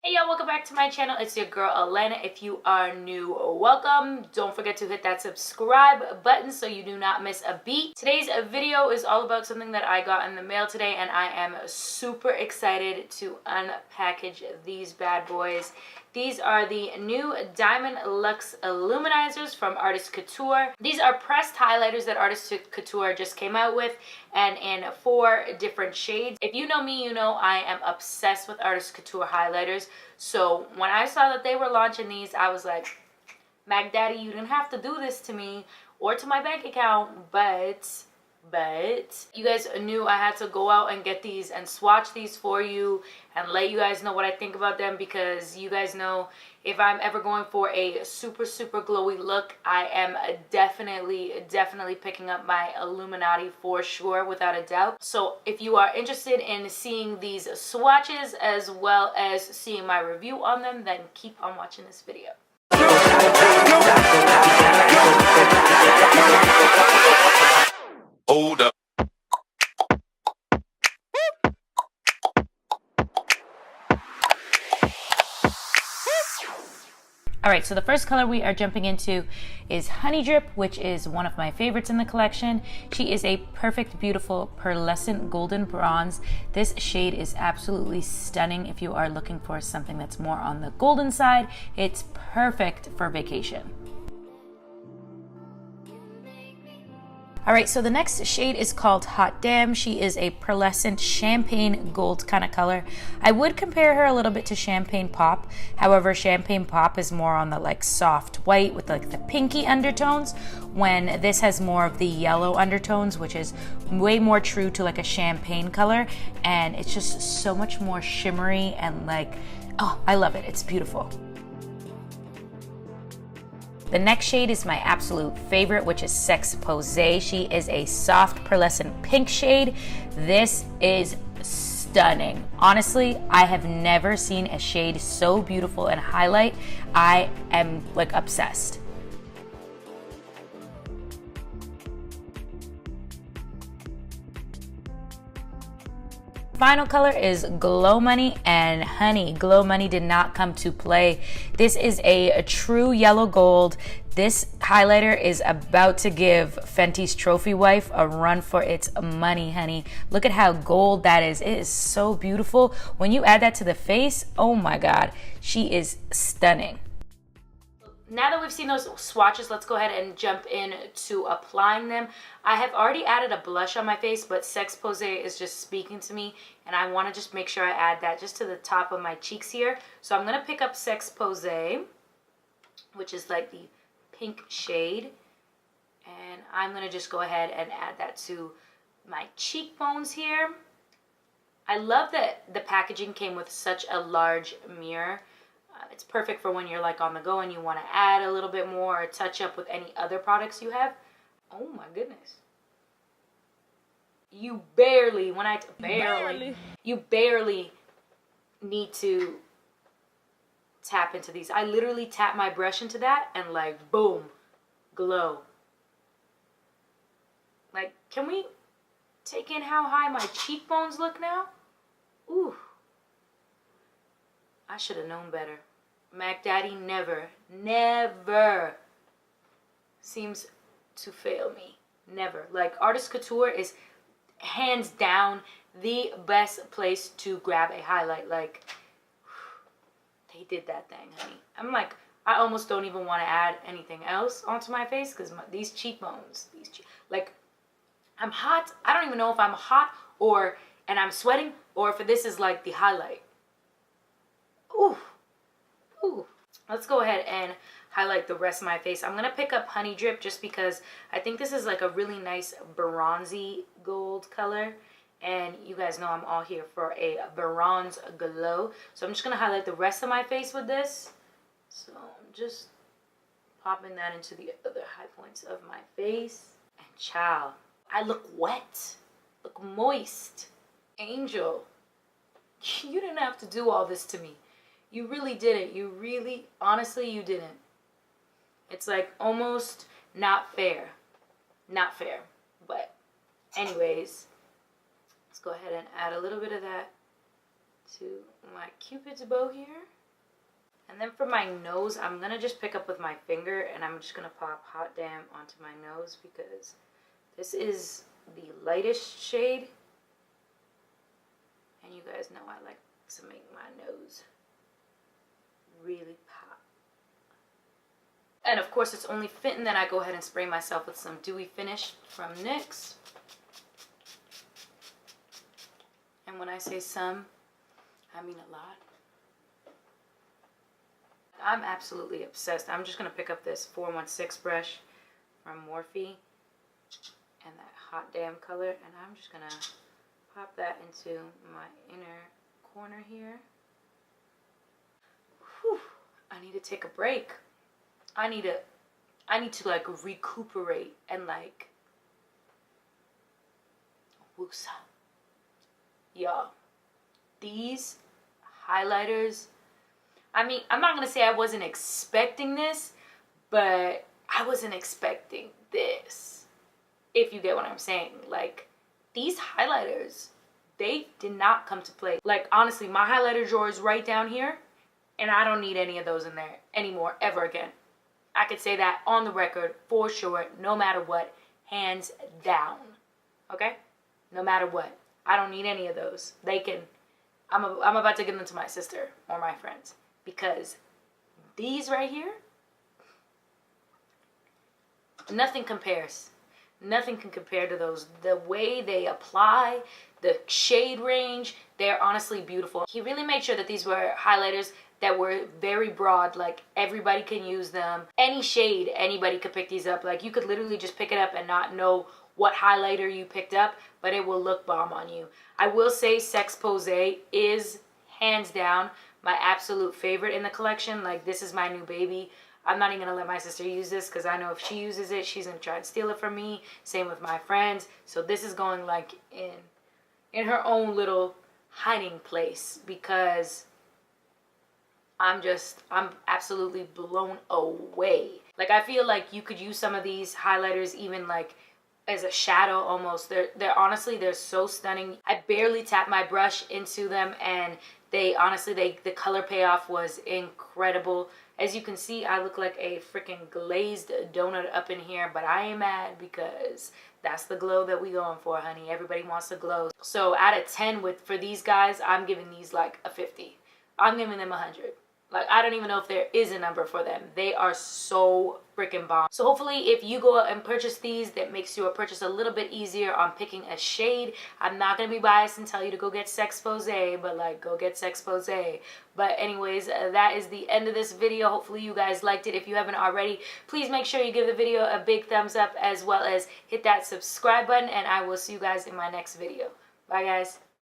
Hey y'all, welcome back to my channel. It's your girl Elena. If you are new, welcome. Don't forget to hit that subscribe button so you do not miss a beat. Today's video is all about something that I got in the mail today, and I am super excited to unpackage these bad boys. These are the new Diamond Luxe Luminizers from Artist Couture. These are pressed highlighters that Artist Couture just came out with, and in 4 different shades. If you know me, you know I am obsessed with Artist Couture highlighters. So when I saw that they were launching these, I was like, Mac Daddy, you didn't have to do this to me or to my bank account, but you guys knew I had to go out and get these and swatch these for you and let you guys know what I think about them, because you guys know if I'm ever going for a super glowy look, I am definitely picking up my Illuminati for sure, without a doubt. So if you are interested in seeing these swatches as well as seeing my review on them, then keep on watching this video. Hold up. All right, so the first color we are jumping into is Honey Drip, which is one of my favorites in the collection. She is a perfect, beautiful, pearlescent golden bronze. This shade is absolutely stunning. If you are looking for something that's more on the golden side, it's perfect for vacation. All right, so the next shade is called Hot Damn. She is a pearlescent champagne gold kind of color. I would compare her a little bit to Champagne Pop. However, Champagne Pop is more on the like soft white with like the pinky undertones, when this has more of the yellow undertones, which is way more true to like a champagne color. And it's just so much more shimmery and like, oh, I love it. It's beautiful. The next shade is my absolute favorite, which is Sex Posé. She is a soft pearlescent pink shade. This is stunning. Honestly, I have never seen a shade so beautiful and highlight. I am like obsessed. Final color is Glow Money, and honey, Glow Money did not come to play. This is a true yellow gold. This highlighter is about to give Fenty's trophy wife a run for its money, honey. Look at how gold that is. It is so beautiful. When you add that to the face, oh my God, she is stunning. Now that we've seen those swatches, let's go ahead and jump into applying them. I have already added a blush on my face, but Sex Posé is just speaking to me, and I want to just make sure I add that just to the top of my cheeks here. So I'm going to pick up Sex Posé, which is like the pink shade, and I'm going to just go ahead and add that to my cheekbones here. I love that the packaging came with such a large mirror. It's perfect for when you're like on the go and you want to add a little bit more or touch up with any other products you have. Oh my goodness. You barely need to tap into these. I literally tap my brush into that and like boom, glow. Like, can we take in how high my cheekbones look now? Ooh. I should have known better. Mac Daddy never seems to fail me. Never. Like, Artist Couture is hands down the best place to grab a highlight. Like, they did that thing, honey. I'm like, I almost don't even want to add anything else onto my face, because these cheekbones, like, I'm hot. I don't even know if I'm hot and I'm sweating, or if this is like the highlight. Ooh. Ooh. Let's go ahead and highlight the rest of my face. I'm going to pick up Honey Drip just because I think this is like a really nice bronzy gold color. And you guys know I'm all here for a bronze glow. So I'm just going to highlight the rest of my face with this. So I'm just popping that into the other high points of my face. And child, I look wet. Look moist. Angel, you didn't have to do all this to me. You really didn't. You really, honestly, you didn't. It's like almost not fair. Not fair. But anyways, let's go ahead and add a little bit of that to my Cupid's bow here. And then for my nose, I'm going to just pick up with my finger and I'm just going to pop Hot Damn onto my nose because this is the lightest shade. And you guys know I like to make my nose really pop. And of course, it's only fitting that I go ahead and spray myself with some Dewy Finish from NYX. And when I say some, I mean a lot. I'm absolutely obsessed. I'm just going to pick up this 416 brush from Morphe and that Hot Damn color, and I'm just going to pop that into my inner corner here. Whew, I need to take a break. I need to like recuperate and like woosah. Y'all, these highlighters, I mean, I'm not going to say I wasn't expecting this, but I wasn't expecting this, if you get what I'm saying. Like, these highlighters, they did not come to play. Like, honestly, my highlighter drawer is right down here, and I don't need any of those in there anymore, ever again. I could say that on the record, for sure, no matter what, hands down, okay? No matter what. I don't need any of those. They can, I'm about to give them to my sister or my friends. Because these right here, nothing compares. Nothing can compare to those. The way they apply, the shade range, they're honestly beautiful. He really made sure that these were highlighters that were very broad. Like, everybody can use them. Any shade, anybody could pick these up. Like, you could literally just pick it up and not know what highlighter you picked up, but it will look bomb on you. I will say Sex Pose is hands down my absolute favorite in the collection. Like, this is my new baby. I'm not even gonna let my sister use this because I know if she uses it, she's gonna try and steal it from me. Same with my friends. So this is going like in her own little hiding place because I'm absolutely blown away. Like, I feel like you could use some of these highlighters even like as a shadow almost. They're honestly, they're so stunning. I barely tapped my brush into them and they honestly, the color payoff was incredible. As you can see, I look like a freaking glazed donut up in here, but I ain't mad because that's the glow that we going for, honey. Everybody wants to glow. So out of 10 for these guys, I'm giving these like a 50. I'm giving them 100. Like, I don't even know if there is a number for them. They are so freaking bomb. So hopefully if you go out and purchase these, that makes your purchase a little bit easier on picking a shade. I'm not going to be biased and tell you to go get Sex Pose, but like, go get Sex Pose. But anyways, that is the end of this video. Hopefully you guys liked it. If you haven't already, please make sure you give the video a big thumbs up as well as hit that subscribe button, and I will see you guys in my next video. Bye guys.